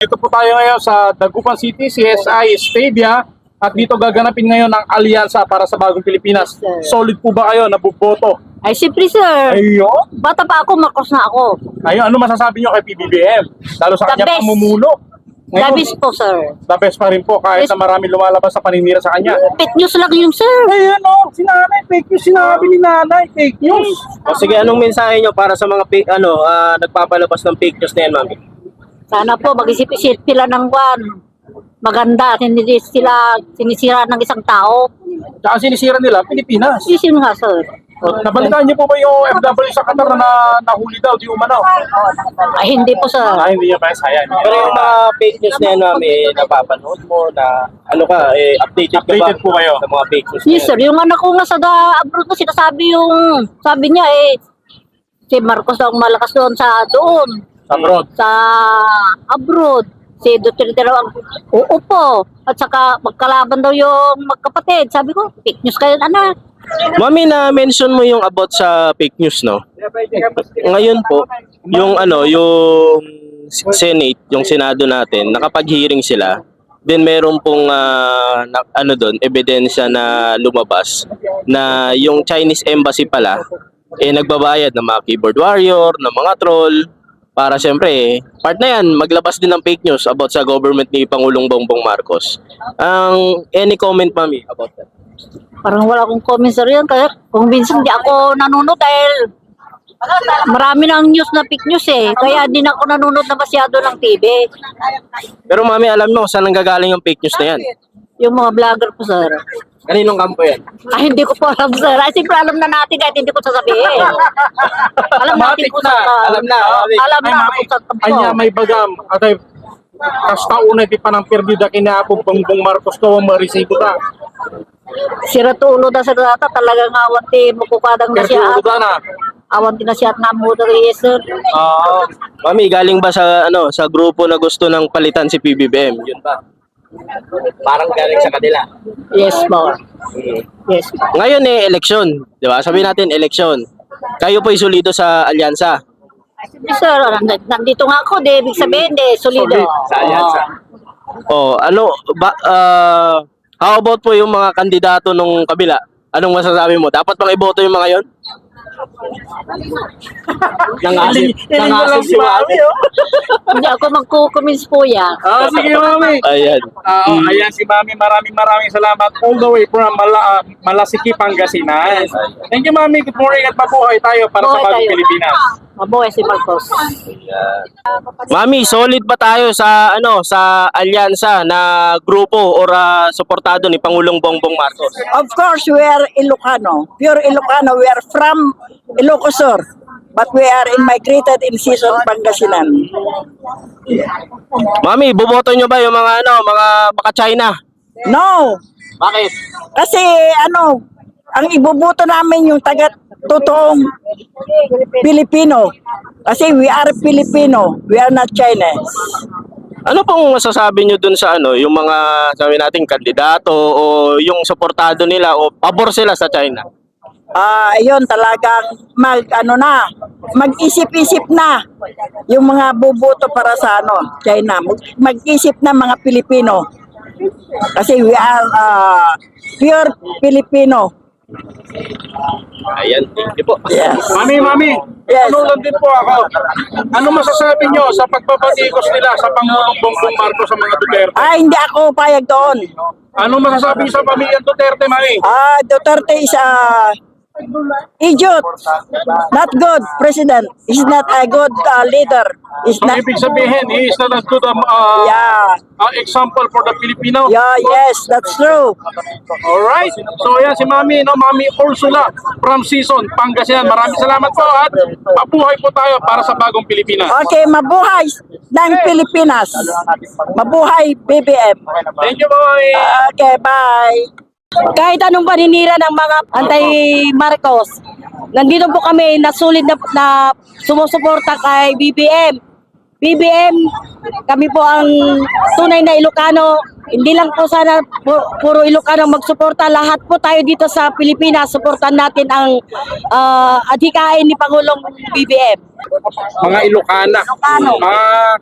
Dito po tayo ngayon sa Dagupan City, CSI Stadia. At dito gaganapin ngayon ang alyansa para sa Bagong Pilipinas. Solid po ba kayo? Nabuboto? Ay, siyempre, sir. Ayo. Bata pa ako, Marcos na ako. Ayo, ano masasabi nyo kay PBBM? Lalo sa The kanya best. pamumuno. Labis po, sir. The best pa rin po kahit Yes. na marami lumalabas sa paninira sa kanya. Fake news lang yung sir. Ay, ano? Si nanay, fake news. Sinabi ni nanay, fake news. O sige, anong mensahe nyo para sa mga nagpapalabas ng fake news na yan, mami? Sana po, mag-isip-isip sila ng kwan. Maganda at hindi sila sinisira ng isang tao. Tsaka sinisira nila, Pilipinas. Isin nga, sir. Nabalitaan niyo po ba yung OFW sa Qatar na nahuli daw, di umanaw? Ay, hindi po, sir. Hindi niya ba sayang. Pero yung mga fake news na yan, mami, napapanood mo na, updated ka ba Updated po kayo? sa mga fake news na Yes, yan? sir. Yung anak ko nga sa abroad ko, sinasabi sabi niya si Marcos daw ang malakas doon. Abroad. Sa abroad. Si Duterte daw ang oo po. At saka magkalaban daw yung magkapatid. Sabi ko, fake news kayo, anak. Mami, na-mention mo yung about sa fake news, no? Ngayon po, yung yung Senate, yung Senado natin, nakapag-hearing sila. Then meron pong ebidensya na lumabas na yung Chinese embassy pala nagbabayad ng mga keyboard warrior, ng mga troll para siyempre, part na yan, maglabas din ng fake news about sa government ni Pangulong Bongbong Marcos. Any comment, mami, about that? Parang wala akong comments sa riyan. Kaya kung minsan di ako nanonood dahil marami ng news na fake news Kaya di na ako nanonood na masyado ng TV. Pero mami, alam mo saan nanggagaling yung fake news na yan? Yung mga vlogger po, sir. Kaninong kampo yan? Ay, hindi ko po alam, sir. Ay, siyempre alam na natin kahit hindi ko sasabihin. Alam natin kung saan. Alam na. Alam Ay, na mami, kung saan tampo. anya may bagam. At ay, kasta una di pa ng perdida kinapong Bongbong Marcos to marisibo ta. Sira tulo na sa data. Talagang awan ti mukukadang na siya. Perdido na. Awan ti na siya at namuda kay sir. Mami, galing ba sa grupo na gusto ng palitan si PBBM? Yun ba? Parang galing sa kanila. Yes, po. Yes, po. Ngayon eleksyon, 'di ba? Sabihin natin eleksyon. Kayo po solido sa alyansa. Sir, nandito nga ako. Di, ibig sabihin, solido. Sa alyansa. How about po yung mga kandidato nung kabila? Anong masasabi mo? Dapat bang iboto yung mga yon? Nangasip si Mami. Hindi ako magkukumis po yan. Sige, mami. Ayan. Ayan si Mami, maraming salamat all the way from Malasiki, Pangasinan. Thank you, Mami. Good morning at mabuhay tayo para sa Mabuhay Bagong tayo. Pilipinas. Mabuhay si Marcos. Mami, solid ba tayo sa sa alyansa na grupo or suportado ni Pangulong Bongbong Marcos? Of course, we are Ilocano. Pure Ilocano. We are from Ilocosur. But we are migrated in Season, Pangasinan. Mami, boboto nyo ba yung mga mga baka China? No! Bakit? Kasi ang ibubuto namin yung totoong Pilipino. Kasi we are Filipino. We are not Chinese. Ano pong masasabi nyo dun sa yung mga sabi nating kandidato o yung suportado nila o pabor sila sa China? Ayun talagang mag-isip-isip na yung mga bubuto para sa China. Mag-isip na mga Pilipino. Kasi we are pure Filipino. Ayan, thank you po. Yes. Mami, Yes. ano lang din po ako. Ano masasabi nyo sa pagpapatikos nila sa Pangulong Bongbong Marcos sa mga Duterte? Hindi ako payag doon. Ano masasabi nyo sa pamilyang Duterte, Mami? Duterte is idiot. Not good president. He's not a good leader. He's So, not. ibig sabihin, he is not a good Yeah. example for the Filipino. Yeah, yes, that's true. Alright. So, yan si Mami, Mami Ursula from Season, Pangasinan. Maraming salamat po at mabuhay po tayo para sa Bagong Pilipinas. Okay, mabuhay ng Pilipinas. Mabuhay BBM. Thank you, Mami. Okay, bye. Kahit anong paninira ng mga anti-Marcos, nandito po kami na sulit na sumusuporta kay BBM. BBM, kami po ang tunay na Ilocano Hindi lang po sana puro Ilocano magsuporta. Lahat po tayo dito sa Pilipinas, suportahan natin ang adhikain ni Pangulong BBM. Mga Ilocana. Ilocano.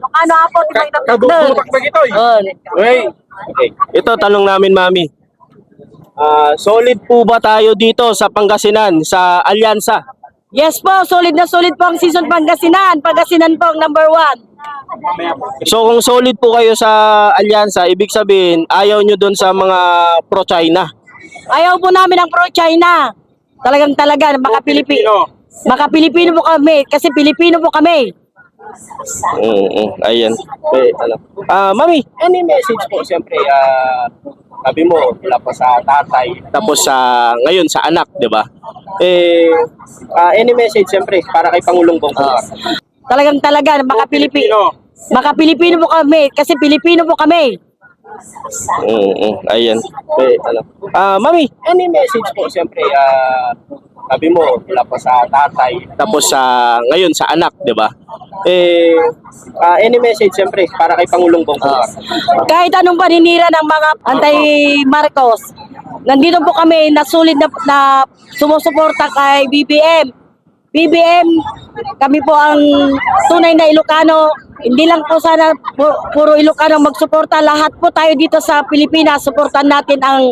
Ano po, di ba Kabubutak ba ito? Hey. Okay. Ito, tanong namin, Mami. Solid po ba tayo dito sa Pangasinan, sa Alyansa? Yes po, solid na solid po ang season Pangasinan. Pangasinan po ang number 1. So kung solid po kayo sa Alyansa, ibig sabihin, ayaw nyo dun sa mga pro-China. Ayaw po namin ang pro-China. Talagang talaga, maka-Pilipino. Maka-Pilipino po kami, kasi Pilipino po kami. Ayan. Okay, Mami, any message po, siyempre, sabi mo, mula pa sa tatay, tapos sa, ngayon sa anak, di ba? Any message, siyempre, para kay Pangulong Bongbong. Talagang talaga, maka-Pilipino. Maka-Pilipino po kami, kasi Pilipino po kami. Ayan. Okay, Mami, any message po, siyempre, sabi mo, mula pa sa tatay, tapos sa, ngayon sa anak, di ba? Any message, siyempre, para kay Pangulong Bongbong. Kahit anong paninira ng mga anti-Marcos, nandito po kami nasulit na sumusuporta kay BBM. BBM, kami po ang tunay na Ilocano. Hindi lang po sana puro Ilocano magsuporta. Lahat po tayo dito sa Pilipinas, suportahan natin ang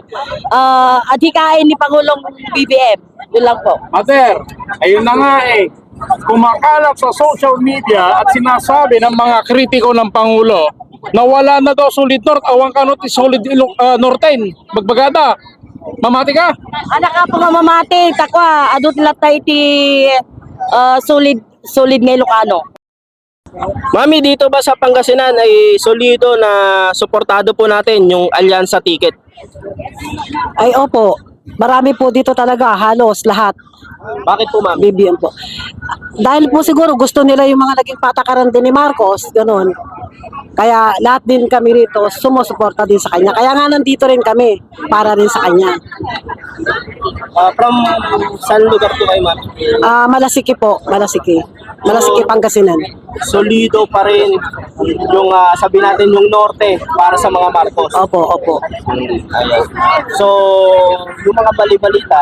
adhikain ni Pangulong BBM. Yun lang po. Mother, ayun na nga eh. Kumakalat sa social media at sinasabi ng mga kritiko ng Pangulo na wala na daw solid north, awang kanot solid norten. Bagbagada. Mamati ka? Anak ka po nga mamati, takwa, adot latay iti solid nga Ilocano. Mami, dito ba sa Pangasinan ay solido na suportado po natin yung Alyansa ticket? Ay opo, marami po dito talaga, halos lahat. Bakit po, Mami? BBM po. Dahil po siguro gusto nila yung mga naging patakaran din ni Marcos, ganun. Kaya lahat din kami rito sumusuporta din sa kanya. Kaya nga nandito rin kami para rin sa kanya. From saan lugar po kayo, Mami? Malasiki po, Malasiki. Malasiki, Pangasinan. Solido pa rin yung sabi natin yung norte para sa mga Marcos. Opo, opo. Ayan. So, yung mga bali-balita,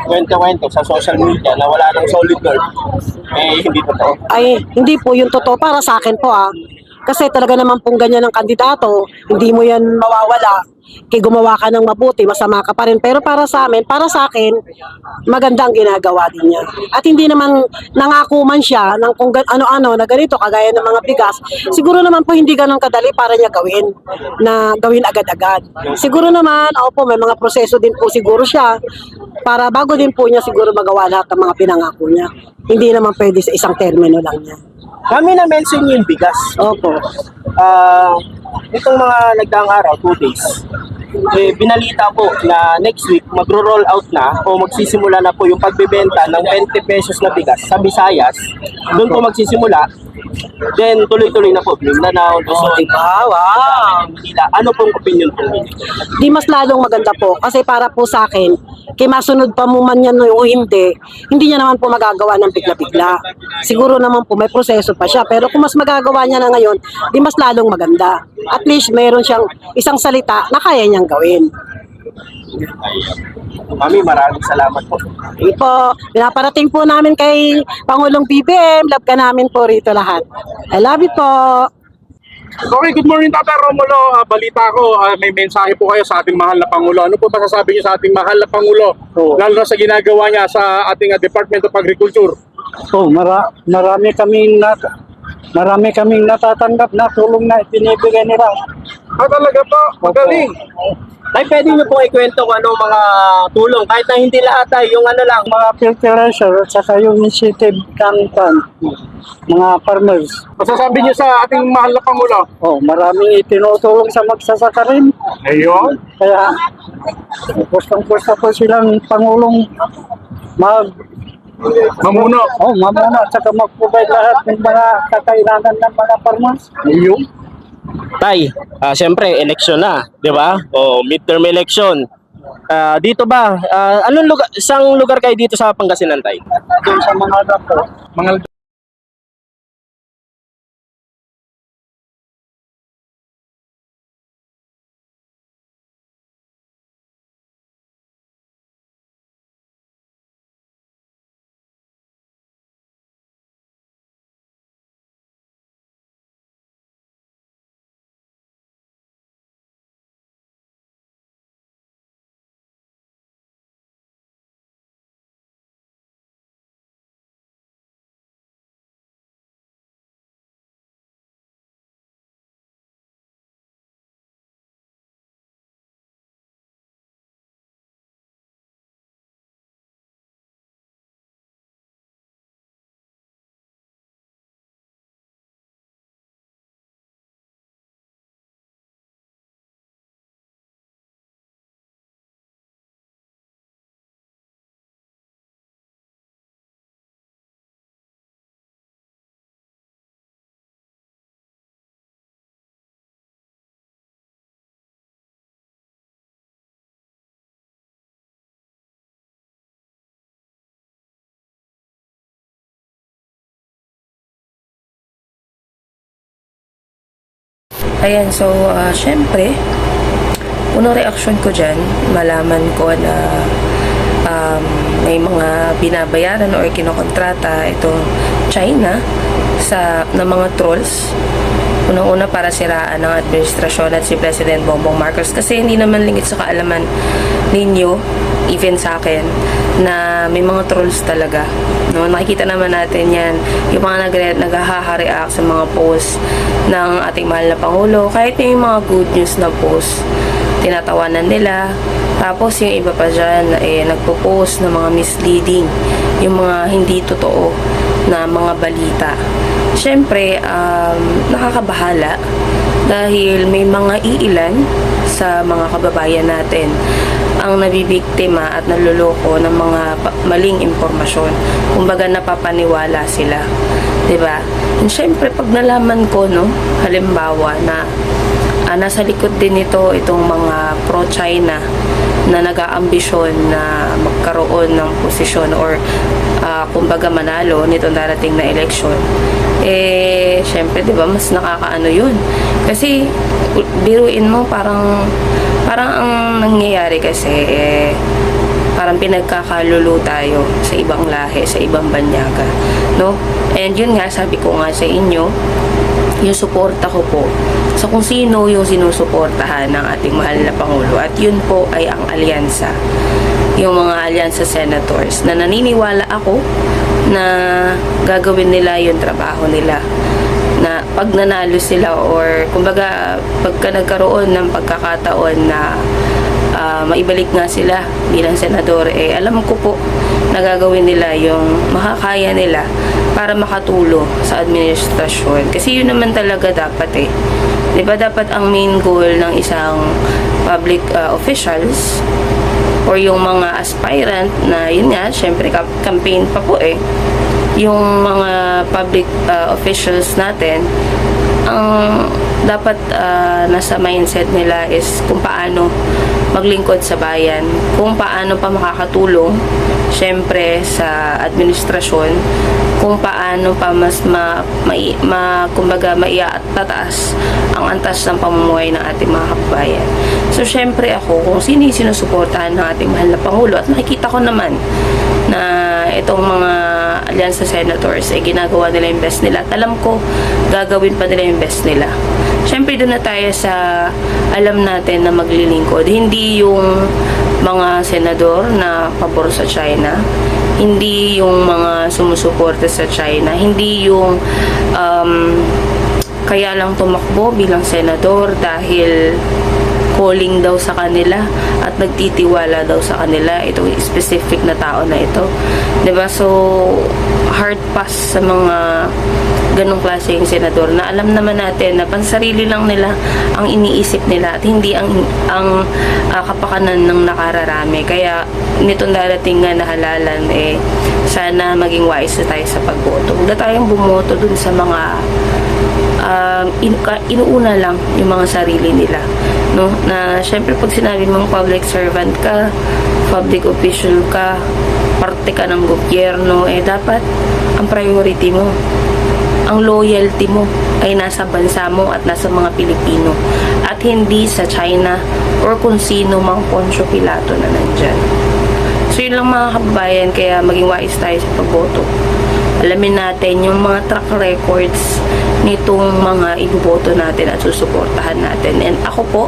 kwento-kwento sa social media na wala nang solid north, hindi totoo. Ay, hindi po yung totoo para sa akin po Kasi talaga naman pong ganyan ang kandidato, hindi mo yan mawawala. Kaya gumawa ka ng mabuti, masama ka pa rin. Pero para sa amin, para sa akin, maganda ang ginagawa din niya. At hindi naman nangako man siya ng kung ano-ano na ganito, kagaya ng mga bigas. Siguro naman po hindi ganun kadali para niya gawin, na gawin agad-agad. Siguro naman, opo, may mga proseso din po siguro siya para bago din po niya siguro magawa lahat ng mga pinangako niya. Hindi naman pwede sa isang termino lang niya. Kami na-mention yung bigas. Opo. Itong mga nagdaang araw, 2 days, binalita po na next week magro-roll out na o magsisimula na po yung pagbebenta ng 20 pesos na bigas sa Visayas. Doon po magsisimula. Then tuloy-tuloy na po Mindanao, Luzon, Manila. Ano pong opinion po ninyo? Di mas lalong maganda po kasi para po sa akin, kay masunod pa mo man yan o hindi niya naman po magagawa ng bigla-bigla. Siguro naman po may proseso pa siya pero kung mas magagawa niya na ngayon, di mas lalong maganda. At least mayroon siyang isang salita na kaya niyang gawin. Mami, maraming salamat po. Hindi po, pinaparating po namin kay Pangulong BBM, love ka namin po rito lahat. I love you po. Okay, good morning Tata Romulo. Balita ko, may mensahe po kayo sa ating mahal na Pangulo. Ano po masasabi niyo sa ating mahal na Pangulo? Lalo na sa ginagawa niya sa ating Department of Agriculture. Marami kaming natatanggap na tulong na itinibigay nila. Talaga po, magaling. Ay, pwede niyo pong ikwento kung ano mga tulong. Kahit na hindi lahat ay yung ano lang. Mga fertilizer at saka yung initiative ng mga farmers. Masasabi niyo sa ating mahal na Pangulo? Maraming itinutulong sa magsasaka rin. Ayun. Kaya gustong-gusto po silang Pangulong Mamuno. mamuna at saka mag-provide lahat ng mga kakailangan ng mga farmers. Ayun. Tay, siyempre, eleksyon na, di ba? O midterm election. Dito ba, anong lugar, isang lugar kayo dito sa Pangasinan, Tay? Doon sa mga dato. Mga Ayan, so, syempre, unang reaksyon ko dyan, malaman ko na may mga binabayaran or kinokontrata itong China ng mga trolls. Unang-una para siraan ng administrasyon at si President Bongbong Marcos kasi hindi naman lingid sa kaalaman ninyo, even sa akin, na may mga trolls talaga. No? Nakikita naman natin yan, yung mga naghaha-react sa mga posts ng ating mahal na Pangulo, kahit yung mga good news na post, tinatawanan nila. Tapos yung iba pa dyan, nagpo-post ng mga misleading, yung mga hindi totoo na mga balita. Siyempre, nakakabahala dahil may mga iilan sa mga kababayan natin ang nabibiktima at naluloko ng mga maling impormasyon. Kumbaga napapaniwala sila. 'Di ba? And syempre pag nalaman ko halimbawa na nasa likod din itong mga pro-China na nag-aambisyon na magkaroon ng posisyon or kumbaga manalo nitong darating na eleksyon, syempre 'di ba mas nakakaano 'yun. Kasi biruin mo parang ang nangyayari kasi parang pinagkakalulo tayo sa ibang lahi, sa ibang banyaga, no? And yun nga, sabi ko nga sa inyo, yung suporta ko po sa kung sino yung sinusuportahan ng ating mahal na Pangulo, at yun po ay ang alyansa, yung mga alyansa senators na naniniwala ako na gagawin nila yung trabaho nila, na pag nanalo sila or kumbaga pagka nagkaroon ng pagkakataon na maibalik nga sila bilang senador, alam ko po na gagawin nila yung makakaya nila para makatulong sa administrasyon. Kasi yun naman talaga dapat diba dapat ang main goal ng isang public officials or yung mga aspirant na yun nga, syempre campaign pa po yung mga public officials natin, ang dapat nasa mindset nila is kung paano maglingkod sa bayan, kung paano pa makakatulong syempre sa administrasyon, kung paano pa mas kumbaga maiatataas ang antas ng pamumuhay ng ating mga kababayan. So syempre ako, kung sino yung sinusuportahan ng ating mahal na Pangulo, at nakikita ko naman na itong mga alyansa senators ginagawa nila yung best nila, at alam ko gagawin pa nila yung best nila. Syempre doon na tayo sa alam natin na maglilingkod, hindi yung mga senador na pabor sa China, hindi yung mga sumusuporta sa China, hindi yung kaya lang tumakbo bilang senador dahil calling daw sa kanila at nagtitiwala daw sa kanila itong specific na tao na ito. 'Di ba? So hard pass sa mga ganong klaseng senador na alam naman natin na pansarili lang nila ang iniisip nila at hindi ang kapakanan ng nakararami. Kaya nitong darating nga na halalan, sana maging wise na tayo sa pagboto. Huwag na tayong bumoto dun sa mga inuuna lang yung mga sarili nila, no? Na syempre pag sinabi mong public servant ka, public official ka, parte ka ng gobyerno, dapat ang priority mo, ang loyalty mo ay nasa bansa mo at nasa mga Pilipino at hindi sa China or kung sino mang Poncio Pilato na nandyan. So yun lang mga kababayan, kaya maging wise tayo sa pagboto. Alamin natin yung mga track records nitong mga iboboto natin at susuportahan natin. And ako po,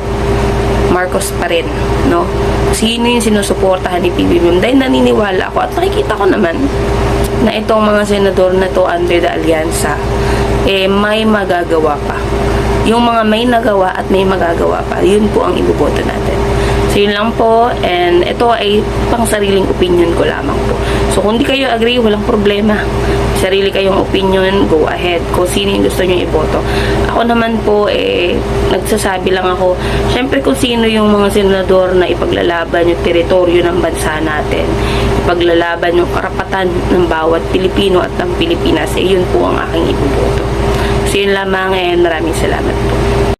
Marcos pa rin, no? Sino yung sinusuportahan ni PBBM? Dahil naniniwala ako at nakikita ko naman na itong mga senador na to under the alyansa, may magagawa pa. Yung mga may nagawa at may magagawa pa, yun po ang iboboto natin. So yun lang po, and ito ay pang sariling opinion ko lamang po. So kung di kayo agree, walang problema. Sarili kayong opinion, go ahead. Kung sino yung gusto nyo iboto. Ako naman po, nagsasabi lang ako, syempre kung sino yung mga senador na ipaglalaban yung teritoryo ng bansa natin, ipaglalaban yung karapatan ng bawat Pilipino at ng Pilipinas, yun po ang aking iboboto. So yun lamang, and maraming salamat po.